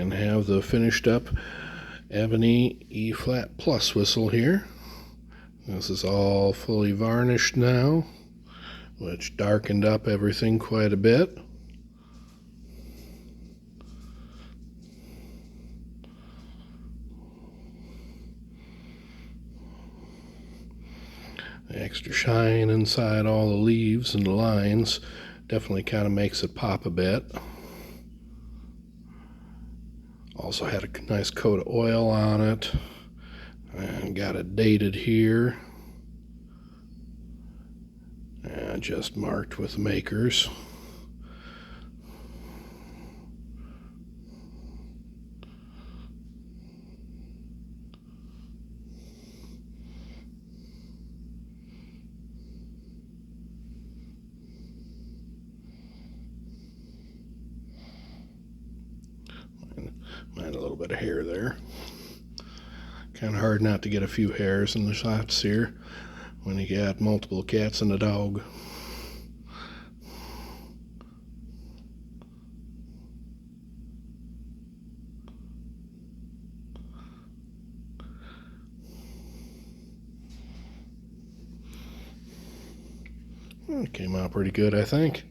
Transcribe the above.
and have the finished up Ebony E Flat Plus whistle here. This is all fully varnished now, which darkened up everything quite a bit. The extra shine inside all the leaves and the lines definitely kind of makes it pop a bit. Also had a nice coat of oil on it and got it dated here and just marked with makers. Mind a little bit of hair there. Kind of hard not to get a few hairs in the shots here when you got multiple cats and a dog. It came out pretty good, I think.